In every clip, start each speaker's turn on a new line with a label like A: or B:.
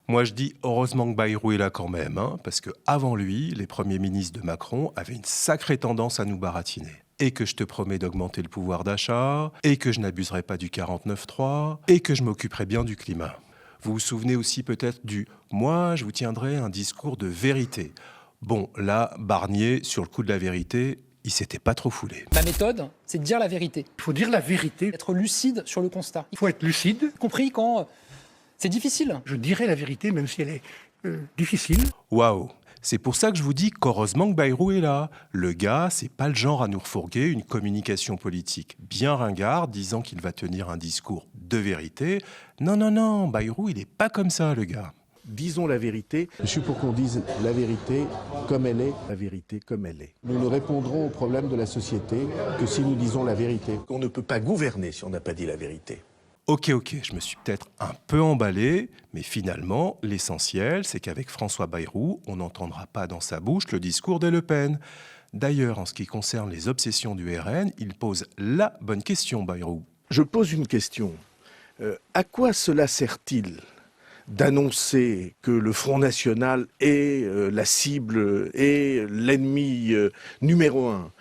A: Moi, je dis heureusement que Bayrou est là quand même, parce qu'avant lui, les premiers ministres de Macron avaient une sacrée tendance à nous baratiner. Et que je te promets d'augmenter le pouvoir d'achat, et que je n'abuserai pas du 49.3, et que je m'occuperai bien du climat. Vous vous souvenez aussi peut-être du « moi, je vous tiendrai un discours de vérité ». Bon, là, Barnier, sur le coup de la vérité, il s'était pas trop foulé.
B: Ma méthode, c'est de dire la vérité.
C: Il faut dire la vérité.
B: Être lucide sur le constat.
C: Il faut être lucide.
B: Y compris quand c'est difficile.
C: Je dirai la vérité, même si elle est difficile.
A: Waouh! C'est pour ça que je vous dis qu'heureusement que Bayrou est là. Le gars, c'est pas le genre à nous refourguer une communication politique bien ringarde disant qu'il va tenir un discours de vérité. Non, Bayrou, il est pas comme ça, le gars.
D: Disons la vérité. Je suis pour qu'on dise la vérité comme elle est, la vérité comme elle est. Nous ne répondrons aux problèmes de la société que si nous disons la vérité. On ne peut pas gouverner si on n'a pas dit la vérité.
A: Ok, je me suis peut-être un peu emballé, mais finalement, l'essentiel, c'est qu'avec François Bayrou, on n'entendra pas dans sa bouche le discours de Le Pen. D'ailleurs, en ce qui concerne les obsessions du RN, il pose la bonne question, Bayrou.
D: Je pose une question. À quoi cela sert-il d'annoncer que le Front National est la cible, est l'ennemi numéro un,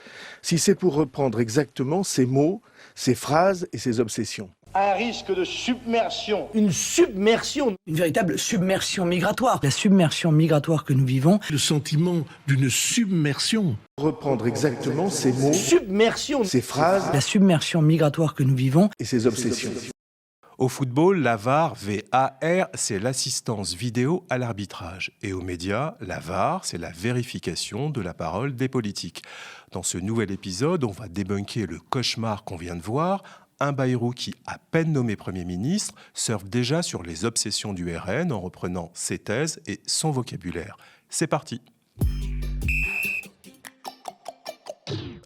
D: si c'est pour reprendre exactement ces mots, ces phrases et ces obsessions?
E: Un risque de submersion.
F: Une submersion.
G: Une véritable submersion migratoire. La submersion migratoire que nous vivons.
H: Le sentiment d'une submersion.
D: Reprendre exactement ces mots,
F: submersion,
D: ces phrases.
G: La submersion migratoire que nous vivons.
D: Et ces obsessions.
A: Au football, la VAR, V-A-R, c'est l'assistance vidéo à l'arbitrage. Et aux médias, la VAR, c'est la vérification de la parole des politiques. Dans ce nouvel épisode, on va débunker le cauchemar qu'on vient de voir. Un Bayrou qui, à peine nommé Premier ministre, surfe déjà sur les obsessions du RN en reprenant ses thèses et son vocabulaire. C'est parti.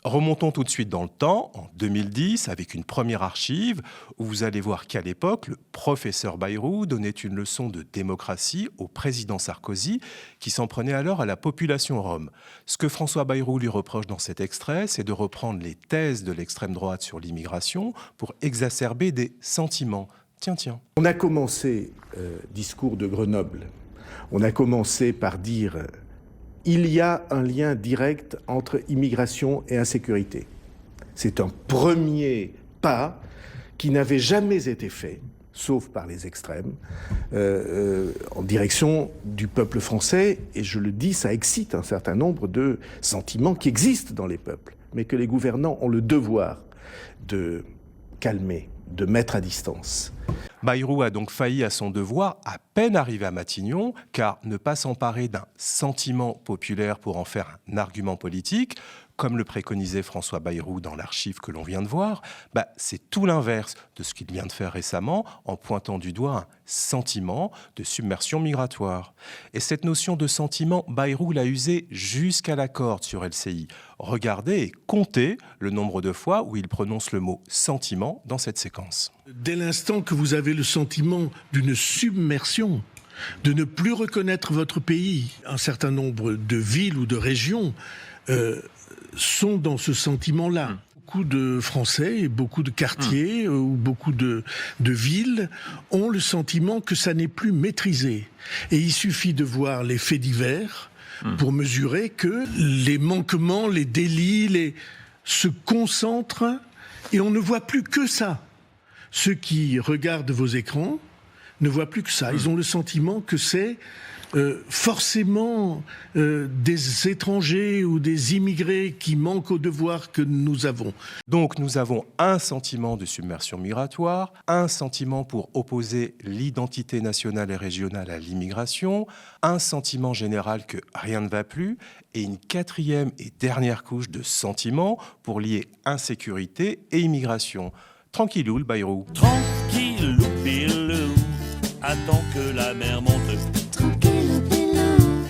A: Remontons tout de suite dans le temps, en 2010, avec une première archive, où vous allez voir qu'à l'époque, le professeur Bayrou donnait une leçon de démocratie au président Sarkozy, qui s'en prenait alors à la population rome. Ce que François Bayrou lui reproche dans cet extrait, c'est de reprendre les thèses de l'extrême droite sur l'immigration pour exacerber des sentiments. Tiens.
D: On a commencé, discours de Grenoble, on a commencé par dire... Il y a un lien direct entre immigration et insécurité. C'est un premier pas qui n'avait jamais été fait, sauf par les extrêmes, en direction du peuple français. Et je le dis, ça excite un certain nombre de sentiments qui existent dans les peuples, mais que les gouvernants ont le devoir de calmer, de mettre à distance.
A: Bayrou a donc failli à son devoir à peine arrivé à Matignon, car ne pas s'emparer d'un sentiment populaire pour en faire un argument politique, comme le préconisait François Bayrou dans l'archive que l'on vient de voir, c'est tout l'inverse de ce qu'il vient de faire récemment en pointant du doigt un sentiment de submersion migratoire. Et cette notion de sentiment, Bayrou l'a usée jusqu'à la corde sur LCI. Regardez et comptez le nombre de fois où il prononce le mot sentiment dans cette séquence.
H: Dès l'instant que vous avez le sentiment d'une submersion, de ne plus reconnaître votre pays, un certain nombre de villes ou de régions sont dans ce sentiment-là. Beaucoup de Français et beaucoup de quartiers ou beaucoup de villes ont le sentiment que ça n'est plus maîtrisé. Et il suffit de voir les faits divers pour mesurer que les manquements, les délits se concentrent et on ne voit plus que ça. Ceux qui regardent vos écrans ne voient plus que ça. Ils ont le sentiment que c'est forcément des étrangers ou des immigrés qui manquent au devoir que nous avons.
A: Donc nous avons un sentiment de submersion migratoire, un sentiment pour opposer l'identité nationale et régionale à l'immigration, un sentiment général que rien ne va plus, et une quatrième et dernière couche de sentiments pour lier insécurité et immigration. Tranquillou le Bayrou.
I: Tranquillou pilou, attends que la mer monte.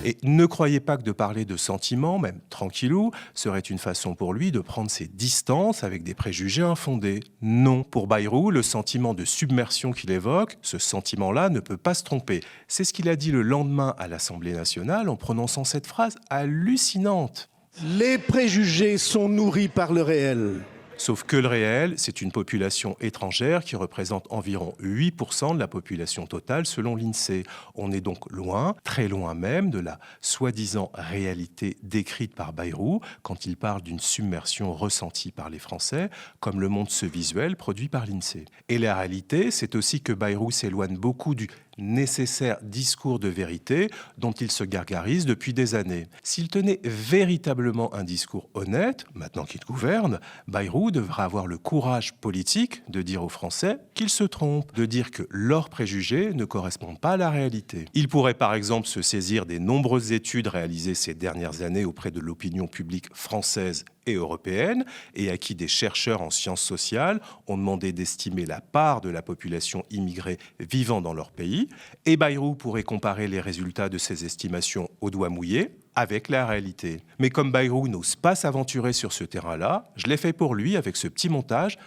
A: Et ne croyez pas que de parler de sentiments, même tranquillou, serait une façon pour lui de prendre ses distances avec des préjugés infondés. Non, pour Bayrou, le sentiment de submersion qu'il évoque, ce sentiment-là ne peut pas se tromper. C'est ce qu'il a dit le lendemain à l'Assemblée nationale en prononçant cette phrase hallucinante.
D: Les préjugés sont nourris par le réel.
A: Sauf que le réel, c'est une population étrangère qui représente environ 8% de la population totale selon l'INSEE. On est donc loin, très loin même, de la soi-disant réalité décrite par Bayrou quand il parle d'une submersion ressentie par les Français, comme le montre ce visuel produit par l'INSEE. Et la réalité, c'est aussi que Bayrou s'éloigne beaucoup du nécessaire discours de vérité dont il se gargarise depuis des années. S'il tenait véritablement un discours honnête, maintenant qu'il gouverne, Bayrou devrait avoir le courage politique de dire aux Français qu'ils se trompent, de dire que leurs préjugés ne correspondent pas à la réalité. Il pourrait par exemple se saisir des nombreuses études réalisées ces dernières années auprès de l'opinion publique française et européenne, et à qui des chercheurs en sciences sociales ont demandé d'estimer la part de la population immigrée vivant dans leur pays, et Bayrou pourrait comparer les résultats de ces estimations au doigt mouillé avec la réalité. Mais comme Bayrou n'ose pas s'aventurer sur ce terrain-là, je l'ai fait pour lui avec ce petit montage.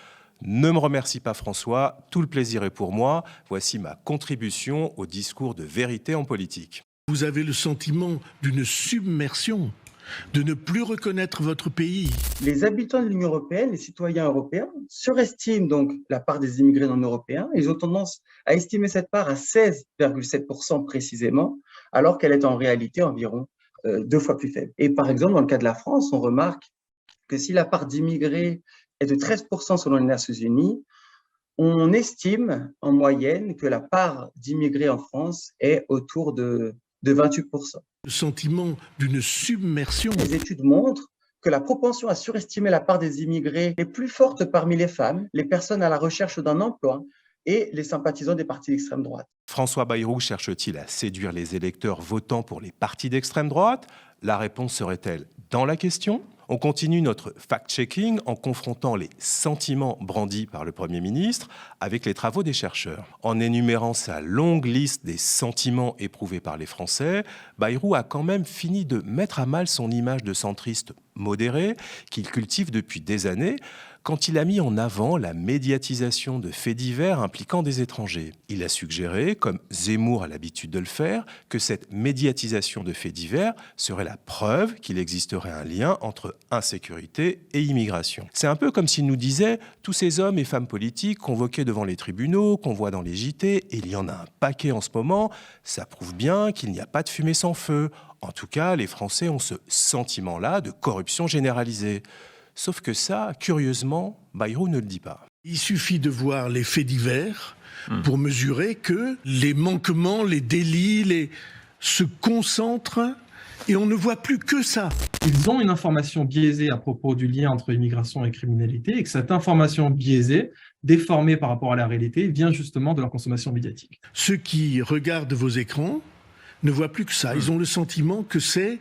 A: Ne me remercie pas François, tout le plaisir est pour moi. Voici ma contribution au discours de vérité en politique.
H: Vous avez le sentiment d'une submersion, de ne plus reconnaître votre pays.
J: Les habitants de l'Union européenne, les citoyens européens, surestiment donc la part des immigrés non européens. Ils ont tendance à estimer cette part à 16,7% précisément, alors qu'elle est en réalité environ 2 fois plus faible. Et par exemple, dans le cas de la France, on remarque que si la part d'immigrés est de 13% selon les Nations Unies, on estime en moyenne que la part d'immigrés en France est autour de 28%.
H: Le sentiment d'une submersion.
J: Les études montrent que la propension à surestimer la part des immigrés est plus forte parmi les femmes, les personnes à la recherche d'un emploi et les sympathisants des partis d'extrême droite.
A: François Bayrou cherche-t-il à séduire les électeurs votant pour les partis d'extrême droite? La réponse serait-elle dans la question? On continue notre fact-checking en confrontant les sentiments brandis par le Premier ministre avec les travaux des chercheurs. En énumérant sa longue liste des sentiments éprouvés par les Français, Bayrou a quand même fini de mettre à mal son image de centriste modéré qu'il cultive depuis des années quand il a mis en avant la médiatisation de faits divers impliquant des étrangers. Il a suggéré, comme Zemmour a l'habitude de le faire, que cette médiatisation de faits divers serait la preuve qu'il existerait un lien entre insécurité et immigration. C'est un peu comme s'il nous disait « tous ces hommes et femmes politiques convoqués devant les tribunaux, qu'on voit dans les JT, et il y en a un paquet en ce moment, ça prouve bien qu'il n'y a pas de fumée sans feu. En tout cas, les Français ont ce sentiment-là de corruption généralisée. » Sauf que ça, curieusement, Bayrou ne le dit pas.
H: Il suffit de voir les faits divers pour mesurer que les manquements, les délits, se concentrent et on ne voit plus que ça.
K: Ils ont une information biaisée à propos du lien entre immigration et criminalité et que cette information biaisée, déformée par rapport à la réalité, vient justement de leur consommation médiatique.
H: Ceux qui regardent vos écrans ne voient plus que ça. Ils ont le sentiment que c'est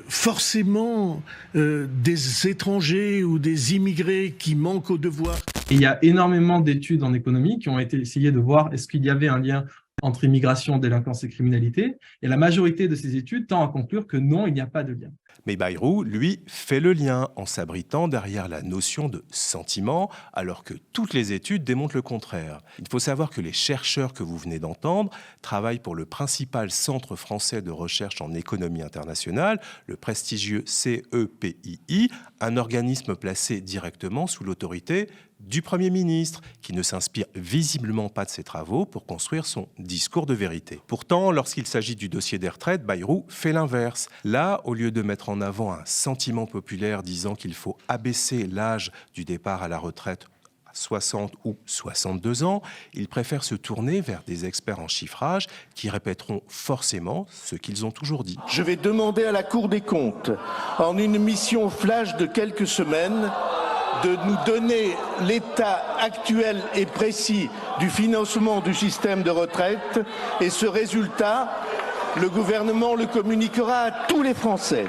H: forcément des étrangers ou des immigrés qui manquent au devoir.
K: Et il y a énormément d'études en économie qui ont été essayées de voir est-ce qu'il y avait un lien entre immigration, délinquance et criminalité. Et la majorité de ces études tend à conclure que non, il n'y a pas de lien.
A: Mais Bayrou, lui, fait le lien en s'abritant derrière la notion de sentiment, alors que toutes les études démontrent le contraire. Il faut savoir que les chercheurs que vous venez d'entendre travaillent pour le principal centre français de recherche en économie internationale, le prestigieux CEPII, un organisme placé directement sous l'autorité du Premier ministre, qui ne s'inspire visiblement pas de ses travaux pour construire son discours de vérité. Pourtant, lorsqu'il s'agit du dossier des retraites, Bayrou fait l'inverse. Là, au lieu de mettre en avant un sentiment populaire disant qu'il faut abaisser l'âge du départ à la retraite à 60 ou 62 ans, il préfère se tourner vers des experts en chiffrage qui répéteront forcément ce qu'ils ont toujours dit.
F: Je vais demander à la Cour des comptes, en une mission flash de quelques semaines, de nous donner l'état actuel et précis du financement du système de retraite, et ce résultat, le gouvernement le communiquera à tous les Français.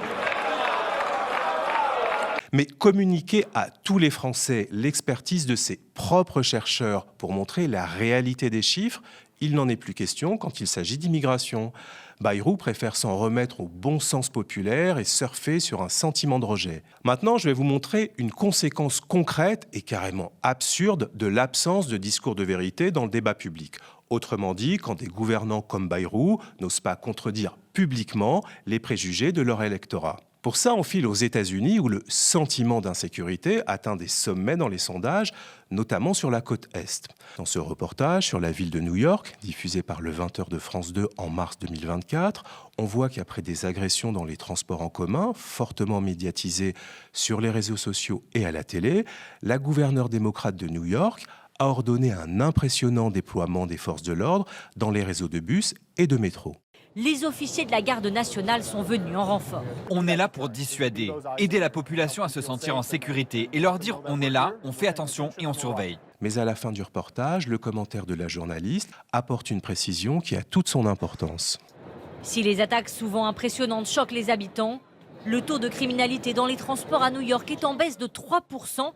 A: Mais communiquer à tous les Français l'expertise de ses propres chercheurs pour montrer la réalité des chiffres, il n'en est plus question quand il s'agit d'immigration. Bayrou préfère s'en remettre au bon sens populaire et surfer sur un sentiment de rejet. Maintenant, je vais vous montrer une conséquence concrète et carrément absurde de l'absence de discours de vérité dans le débat public. Autrement dit, quand des gouvernants comme Bayrou n'osent pas contredire publiquement les préjugés de leur électorat. Pour ça, on file aux États-Unis où le sentiment d'insécurité atteint des sommets dans les sondages, notamment sur la côte Est. Dans ce reportage sur la ville de New York, diffusé par le 20h de France 2 en mars 2024, on voit qu'après des agressions dans les transports en commun, fortement médiatisées sur les réseaux sociaux et à la télé, la gouverneure démocrate de New York a ordonné un impressionnant déploiement des forces de l'ordre dans les réseaux de bus et de métro.
L: Les officiers de la garde nationale sont venus en renfort.
M: On est là pour dissuader, aider la population à se sentir en sécurité et leur dire on est là, on fait attention et on surveille.
A: Mais à la fin du reportage, le commentaire de la journaliste apporte une précision qui a toute son importance.
L: Si les attaques souvent impressionnantes choquent les habitants, le taux de criminalité dans les transports à New York est en baisse de 3%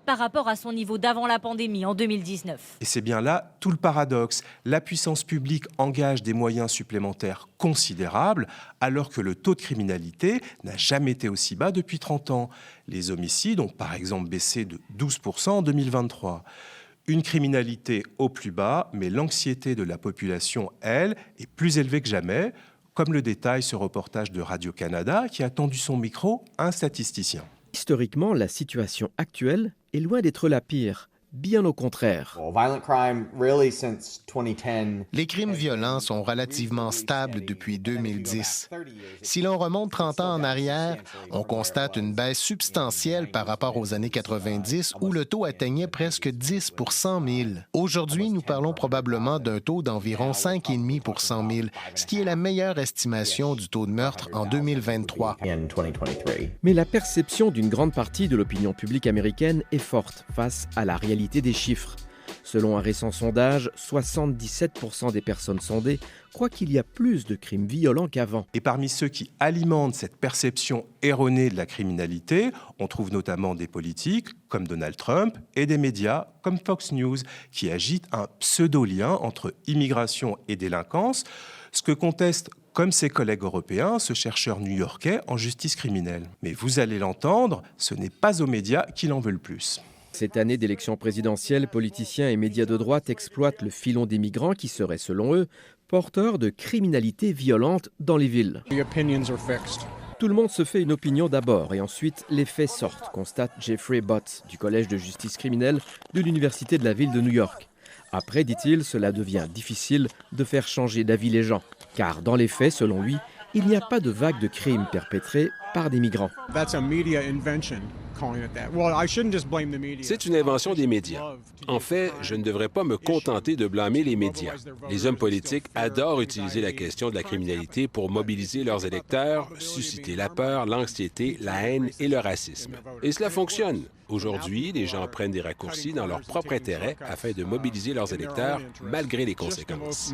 L: par rapport à son niveau d'avant la pandémie en 2019.
A: Et c'est bien là tout le paradoxe. La puissance publique engage des moyens supplémentaires considérables alors que le taux de criminalité n'a jamais été aussi bas depuis 30 ans. Les homicides ont par exemple baissé de 12% en 2023. Une criminalité au plus bas, mais l'anxiété de la population, elle, est plus élevée que jamais, comme le détaille ce reportage de Radio-Canada qui a tendu son micro à un statisticien.
N: Historiquement, la situation actuelle est loin d'être la pire. Bien au contraire.
O: Les crimes violents sont relativement stables depuis 2010. Si l'on remonte 30 ans en arrière, on constate une baisse substantielle par rapport aux années 90 où le taux atteignait presque 10 pour 100 000. Aujourd'hui, nous parlons probablement d'un taux d'environ 5,5 pour 100 000, ce qui est la meilleure estimation du taux de meurtre en 2023.
N: Mais la perception d'une grande partie de l'opinion publique américaine est forte face à la réalité des chiffres. Selon un récent sondage, 77% des personnes sondées croient qu'il y a plus de crimes violents qu'avant.
A: Et parmi ceux qui alimentent cette perception erronée de la criminalité, on trouve notamment des politiques comme Donald Trump et des médias comme Fox News qui agitent un pseudo-lien entre immigration et délinquance, ce que conteste comme ses collègues européens, ce chercheur new-yorkais en justice criminelle. Mais vous allez l'entendre, ce n'est pas aux médias qu'il en veut le plus.
N: Cette année d'élection présidentielle, politiciens et médias de droite exploitent le filon des migrants qui seraient, selon eux, porteurs de criminalité violente dans les villes. Tout le monde se fait une opinion d'abord et ensuite les faits sortent, constate Jeffrey Bott du Collège de justice criminelle de l'Université de la ville de New York. Après, dit-il, cela devient difficile de faire changer d'avis les gens, car dans les faits, selon lui, il n'y a pas de vague de crimes perpétrés par des migrants.
P: C'est une invention des médias. En fait, je ne devrais pas me contenter de blâmer les médias. Les hommes politiques adorent utiliser la question de la criminalité pour mobiliser leurs électeurs, susciter la peur, l'anxiété, la haine et le racisme. Et cela fonctionne. Aujourd'hui, les gens prennent des raccourcis dans leur propre intérêt afin de mobiliser leurs électeurs malgré les conséquences.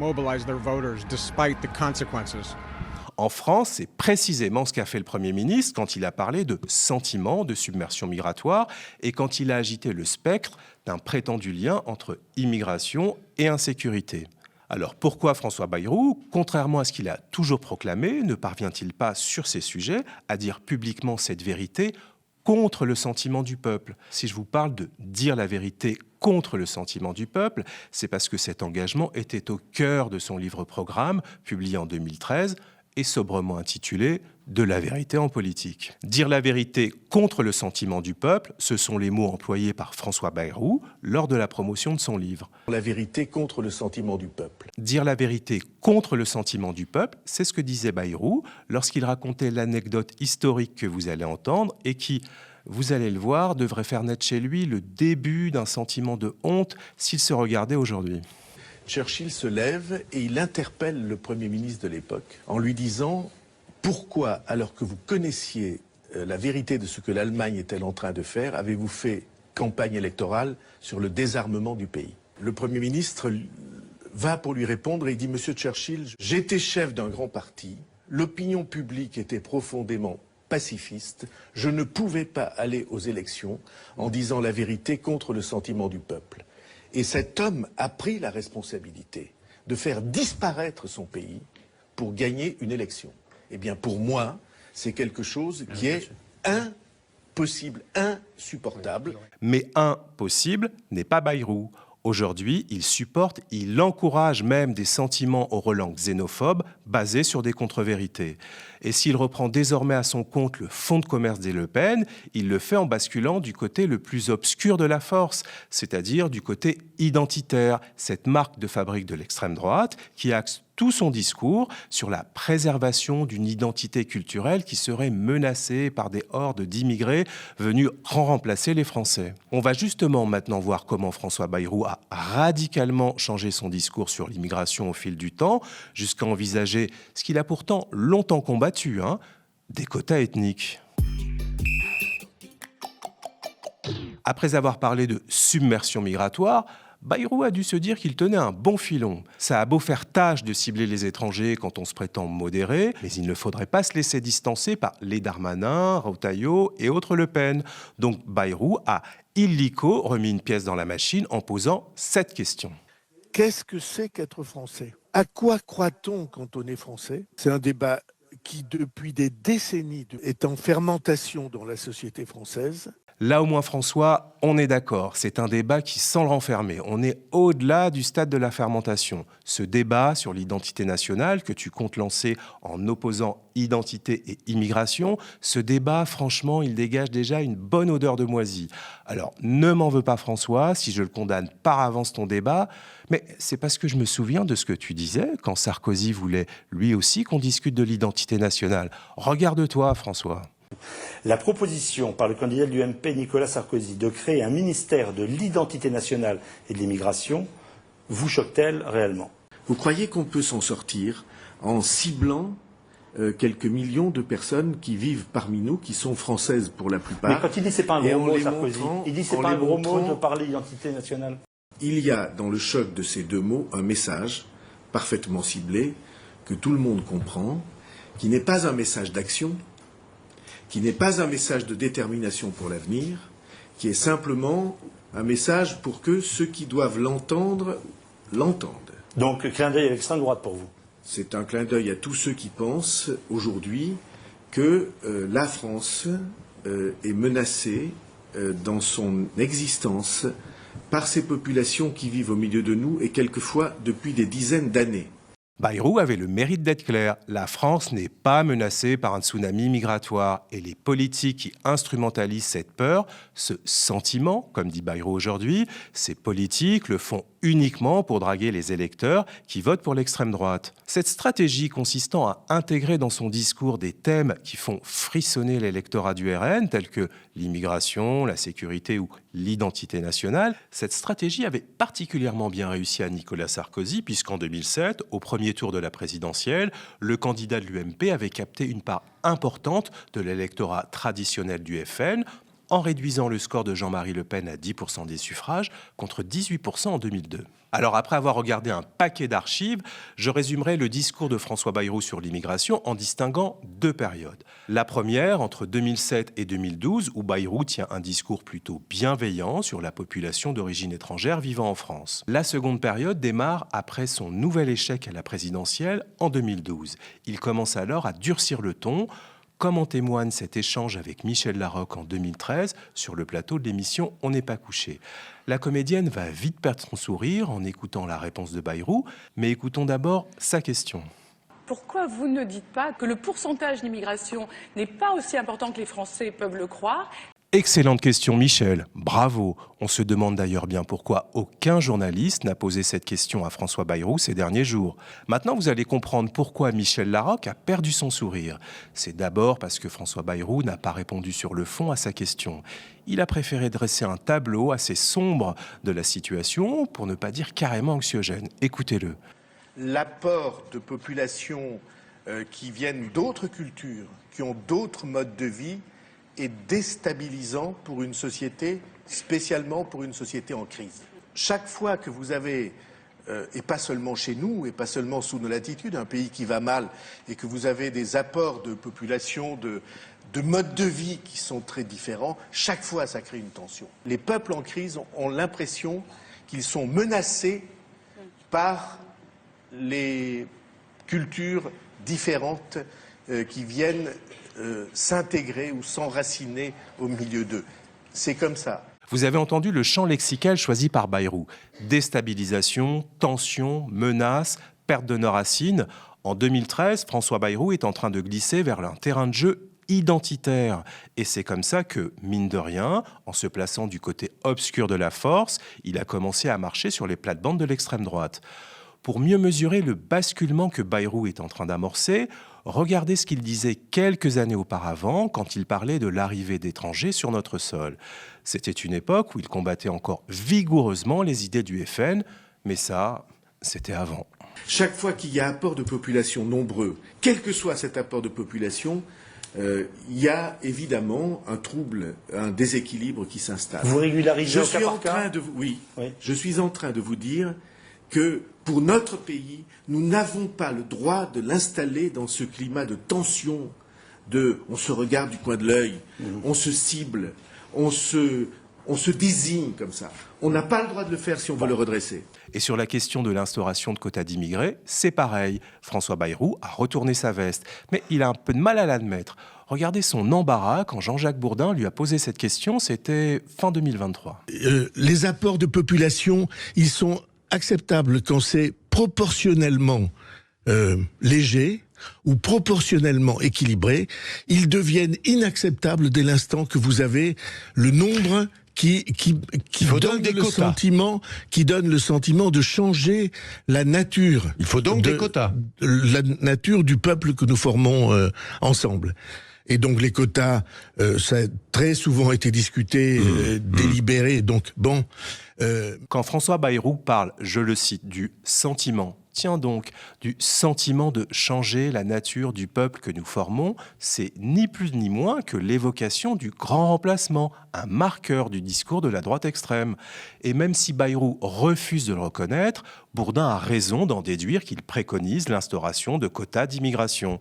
A: En France, c'est précisément ce qu'a fait le Premier ministre quand il a parlé de sentiment de submersion migratoire et quand il a agité le spectre d'un prétendu lien entre immigration et insécurité. Alors pourquoi François Bayrou, contrairement à ce qu'il a toujours proclamé, ne parvient-il pas sur ces sujets à dire publiquement cette vérité contre le sentiment du peuple? Si je vous parle de dire la vérité contre le sentiment du peuple, c'est parce que cet engagement était au cœur de son livre-programme, publié en 2013, et sobrement intitulé « De la vérité en politique ». Dire la vérité contre le sentiment du peuple, ce sont les mots employés par François Bayrou lors de la promotion de son livre.
D: La vérité contre le sentiment du peuple.
A: Dire la vérité contre le sentiment du peuple, c'est ce que disait Bayrou lorsqu'il racontait l'anecdote historique que vous allez entendre et qui, vous allez le voir, devrait faire naître chez lui le début d'un sentiment de honte s'il se regardait aujourd'hui.
D: Churchill se lève et il interpelle le Premier ministre de l'époque en lui disant « Pourquoi, alors que vous connaissiez la vérité de ce que l'Allemagne était en train de faire, avez-vous fait campagne électorale sur le désarmement du pays ?» Le Premier ministre va pour lui répondre et il dit « Monsieur Churchill, j'étais chef d'un grand parti, l'opinion publique était profondément pacifiste, je ne pouvais pas aller aux élections en disant la vérité contre le sentiment du peuple. » Et cet homme a pris la responsabilité de faire disparaître son pays pour gagner une élection. Eh bien, pour moi, c'est quelque chose qui est impossible, insupportable.
A: Mais impossible n'est pas Bayrou. Aujourd'hui, il supporte, il encourage même des sentiments au relents xénophobes basés sur des contre-vérités. Et s'il reprend désormais à son compte le fonds de commerce des Le Pen, il le fait en basculant du côté le plus obscur de la force, c'est-à-dire du côté identitaire, cette marque de fabrique de l'extrême droite qui axe tout son discours sur la préservation d'une identité culturelle qui serait menacée par des hordes d'immigrés venus remplacer les Français. On va justement maintenant voir comment François Bayrou a radicalement changé son discours sur l'immigration au fil du temps, jusqu'à envisager ce qu'il a pourtant longtemps combattu, des quotas ethniques. Après avoir parlé de submersion migratoire, Bayrou a dû se dire qu'il tenait un bon filon. Ça a beau faire tâche de cibler les étrangers quand on se prétend modéré, mais il ne faudrait pas se laisser distancer par les Darmanin, Retailleau et autres Le Pen. Donc Bayrou a illico remis une pièce dans la machine en posant cette question.
H: Qu'est-ce que c'est qu'être français? À quoi croit-on quand on est français? C'est un débat qui, depuis des décennies, est en fermentation dans la société française.
A: Là, au moins, François, on est d'accord. C'est un débat qui sent le renfermer. On est au-delà du stade de la fermentation. Ce débat sur l'identité nationale que tu comptes lancer en opposant identité et immigration, ce débat, franchement, il dégage déjà une bonne odeur de moisi. Alors, ne m'en veux pas, François, si je le condamne par avance ton débat, mais c'est parce que je me souviens de ce que tu disais quand Sarkozy voulait lui aussi qu'on discute de l'identité nationale. Regarde-toi, François.
Q: La proposition par le candidat de l'UMP Nicolas Sarkozy de créer un ministère de l'identité nationale et de l'immigration vous choque-t-elle réellement?
D: Vous croyez qu'on peut s'en sortir en ciblant quelques millions de personnes qui vivent parmi nous, qui sont françaises pour la plupart?
Q: Mais quand il dit c'est pas un gros mot, Sarkozy, il dit c'est pas un gros mot de parler d'identité nationale.
D: Il y a dans le choc de ces deux mots un message parfaitement ciblé, que tout le monde comprend, qui n'est pas un message d'action, qui n'est pas un message de détermination pour l'avenir, qui est simplement un message pour que ceux qui doivent l'entendre, l'entendent.
Q: Donc, clin d'œil à l'extrême droite pour vous?
D: C'est un clin d'œil à tous ceux qui pensent aujourd'hui que la France est menacée dans son existence par ces populations qui vivent au milieu de nous et quelquefois depuis des dizaines d'années.
A: Bayrou avait le mérite d'être clair. La France n'est pas menacée par un tsunami migratoire et les politiques qui instrumentalisent cette peur, ce sentiment, comme dit Bayrou aujourd'hui, ces politiques le font uniquement pour draguer les électeurs qui votent pour l'extrême droite. Cette stratégie consistant à intégrer dans son discours des thèmes qui font frissonner l'électorat du RN, tels que l'immigration, la sécurité ou l'identité nationale, cette stratégie avait particulièrement bien réussi à Nicolas Sarkozy, puisqu'en 2007, au premier tour de la présidentielle, le candidat de l'UMP avait capté une part importante de l'électorat traditionnel du FN, en réduisant le score de Jean-Marie Le Pen à 10% des suffrages, contre 18% en 2002. Alors après avoir regardé un paquet d'archives, je résumerai le discours de François Bayrou sur l'immigration en distinguant deux périodes. La première, entre 2007 et 2012, où Bayrou tient un discours plutôt bienveillant sur la population d'origine étrangère vivant en France. La seconde période démarre après son nouvel échec à la présidentielle en 2012. Il commence alors à durcir le ton, comme en témoigne cet échange avec Michel Larocque en 2013 sur le plateau de l'émission On n'est pas couché. La comédienne va vite perdre son sourire en écoutant la réponse de Bayrou, mais écoutons d'abord sa question.
R: Pourquoi vous ne dites pas que le pourcentage d'immigration n'est pas aussi important que les Français peuvent le croire ?
A: Excellente question, Michel. Bravo. On se demande d'ailleurs bien pourquoi aucun journaliste n'a posé cette question à François Bayrou ces derniers jours. Maintenant, vous allez comprendre pourquoi Michel Larocque a perdu son sourire. C'est d'abord parce que François Bayrou n'a pas répondu sur le fond à sa question. Il a préféré dresser un tableau assez sombre de la situation, pour ne pas dire carrément anxiogène. Écoutez-le.
F: L'apport de populations qui viennent d'autres cultures, qui ont d'autres modes de vie, est déstabilisant pour une société, spécialement pour une société en crise. Chaque fois que vous avez, et pas seulement chez nous, et pas seulement sous nos latitudes, un pays qui va mal, et que vous avez des apports de population, de modes de vie qui sont très différents, chaque fois ça crée une tension. Les peuples en crise ont l'impression qu'ils sont menacés par les cultures différentes qui viennent s'intégrer ou s'enraciner au milieu d'eux. C'est comme ça.
A: Vous avez entendu le champ lexical choisi par Bayrou. Déstabilisation, tension, menace, perte d'honneur racine. En 2013, François Bayrou est en train de glisser vers un terrain de jeu identitaire. Et c'est comme ça que, mine de rien, en se plaçant du côté obscur de la force, il a commencé à marcher sur les plates-bandes de l'extrême droite. Pour mieux mesurer le basculement que Bayrou est en train d'amorcer, regardez ce qu'il disait quelques années auparavant quand il parlait de l'arrivée d'étrangers sur notre sol. C'était une époque où il combattait encore vigoureusement les idées du FN, mais ça, c'était avant.
D: Chaque fois qu'il y a apport de population nombreux, quel que soit cet apport de population, il y a évidemment un trouble, un déséquilibre qui s'installe.
Q: Vous régularisez
D: Je suis en train de vous dire que pour notre pays, nous n'avons pas le droit de l'installer dans ce climat de tension, on se regarde du coin de l'œil, on se cible, on se désigne comme ça. On n'a pas le droit de le faire si on veut le redresser.
A: Et sur la question de l'instauration de quotas d'immigrés, c'est pareil. François Bayrou a retourné sa veste, mais il a un peu de mal à l'admettre. Regardez son embarras quand Jean-Jacques Bourdin lui a posé cette question, c'était fin 2023.
H: Les apports de population, ils sont acceptables quand c'est proportionnellement léger ou proportionnellement équilibré. Ils deviennent inacceptables dès l'instant que vous avez le nombre qui donne le sentiment de changer la nature.
S: Il faut donc des quotas.
H: La nature du peuple que nous formons ensemble. Et donc les quotas, ça a très souvent été discuté, délibéré. Donc bon.
A: Quand François Bayrou parle, je le cite, du sentiment, tiens donc, du sentiment de changer la nature du peuple que nous formons, c'est ni plus ni moins que l'évocation du grand remplacement, un marqueur du discours de la droite extrême. Et même si Bayrou refuse de le reconnaître, Bourdin a raison d'en déduire qu'il préconise l'instauration de quotas d'immigration.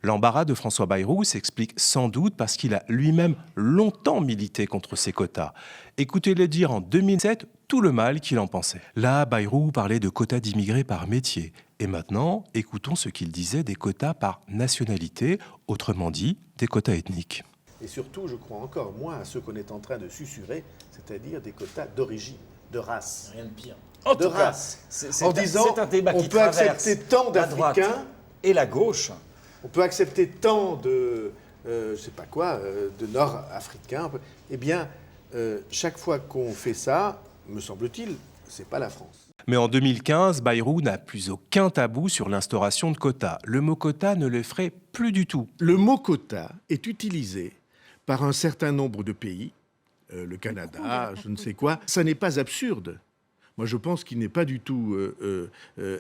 A: L'embarras de François Bayrou s'explique sans doute parce qu'il a lui-même longtemps milité contre ces quotas. Écoutez-le dire en 2007 tout le mal qu'il en pensait. Là, Bayrou parlait de quotas d'immigrés par métier. Et maintenant, écoutons ce qu'il disait des quotas par nationalité, autrement dit, des quotas ethniques.
D: Et surtout, je crois encore moins à ce qu'on est en train de susurrer, c'est-à-dire des quotas d'origine, de race.
S: Rien de pire.
D: De race.
S: En disant, c'est un débat qui traverse
D: accepter tant d'Africains
S: et la gauche.
D: On peut accepter tant de, de Nord-Africains. Eh bien, chaque fois qu'on fait ça, me semble-t-il, c'est pas la France.
A: Mais en 2015, Bayrou n'a plus aucun tabou sur l'instauration de quotas. Le mot quota ne le ferait plus du tout.
D: Le mot quota est utilisé par un certain nombre de pays, le Canada, je ne sais quoi. Ça n'est pas absurde. Moi, je pense qu'il n'est pas du tout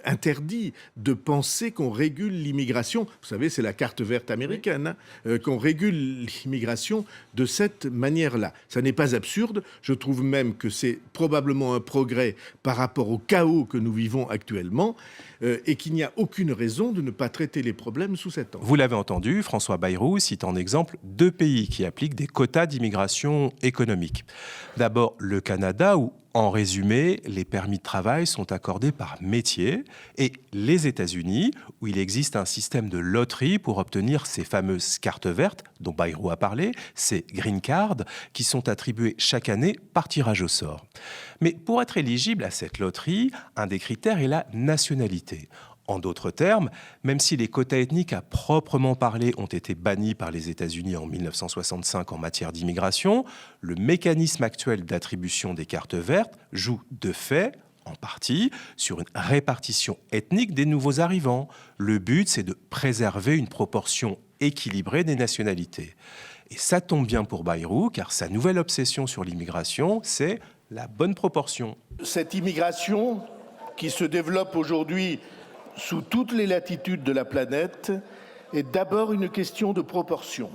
D: interdit de penser qu'on régule l'immigration. Vous savez, c'est la carte verte américaine, qu'on régule l'immigration de cette manière-là. Ça n'est pas absurde. Je trouve même que c'est probablement un progrès par rapport au chaos que nous vivons actuellement et qu'il n'y a aucune raison de ne pas traiter les problèmes sous cet angle.
A: Vous l'avez entendu, François Bayrou cite en exemple 2 pays qui appliquent des quotas d'immigration économique. D'abord, le Canada, où en résumé, les permis de travail sont accordés par métier, et les États-Unis, où il existe un système de loterie pour obtenir ces fameuses cartes vertes dont Bayrou a parlé, ces green cards, qui sont attribuées chaque année par tirage au sort. Mais pour être éligible à cette loterie, un des critères est la nationalité. En d'autres termes, même si les quotas ethniques à proprement parler ont été bannis par les États-Unis en 1965 en matière d'immigration, le mécanisme actuel d'attribution des cartes vertes joue de fait, en partie, sur une répartition ethnique des nouveaux arrivants. Le but, c'est de préserver une proportion équilibrée des nationalités. Et ça tombe bien pour Bayrou, car sa nouvelle obsession sur l'immigration, c'est la bonne proportion.
F: Cette immigration qui se développe aujourd'hui sous toutes les latitudes de la planète est d'abord une question de proportion.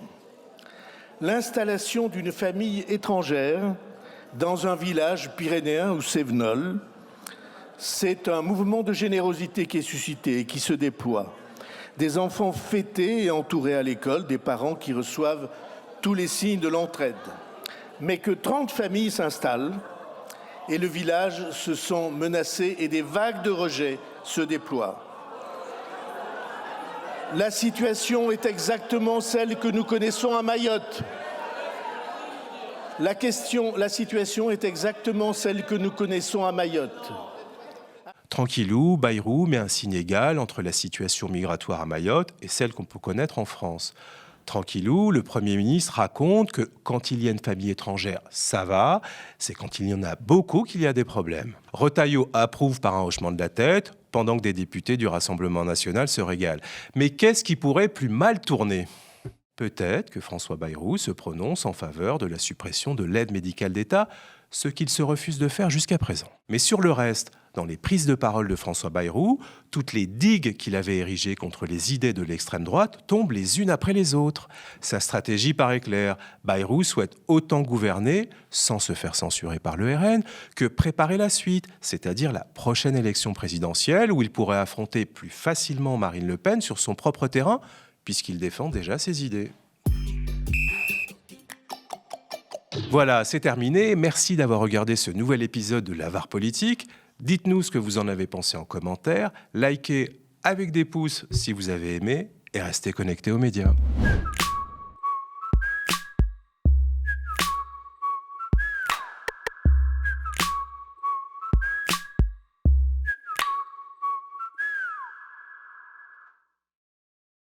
F: L'installation d'une famille étrangère dans un village pyrénéen ou cévenol, c'est un mouvement de générosité qui est suscité et qui se déploie. Des enfants fêtés et entourés à l'école, des parents qui reçoivent tous les signes de l'entraide. Mais que 30 familles s'installent et le village se sent menacé et des vagues de rejet se déploient. La situation est exactement celle que nous connaissons à Mayotte. La situation est exactement celle que nous connaissons à Mayotte.
A: Tranquillou, Bayrou met un signe égal entre la situation migratoire à Mayotte et celle qu'on peut connaître en France. Tranquillou, le Premier ministre raconte que quand il y a une famille étrangère, ça va, c'est quand il y en a beaucoup qu'il y a des problèmes. Retailleau approuve par un hochement de la tête, pendant que des députés du Rassemblement national se régalent. Mais qu'est-ce qui pourrait plus mal tourner ? Peut-être que François Bayrou se prononce en faveur de la suppression de l'aide médicale d'État, ce qu'il se refuse de faire jusqu'à présent. Mais sur le reste, dans les prises de parole de François Bayrou, toutes les digues qu'il avait érigées contre les idées de l'extrême droite tombent les unes après les autres. Sa stratégie paraît claire. Bayrou souhaite autant gouverner, sans se faire censurer par le RN, que préparer la suite, c'est-à-dire la prochaine élection présidentielle où il pourrait affronter plus facilement Marine Le Pen sur son propre terrain, puisqu'il défend déjà ses idées. Voilà, c'est terminé. Merci d'avoir regardé ce nouvel épisode de l'Avare politique. Dites-nous ce que vous en avez pensé en commentaire, likez avec des pouces si vous avez aimé et restez connectés aux médias.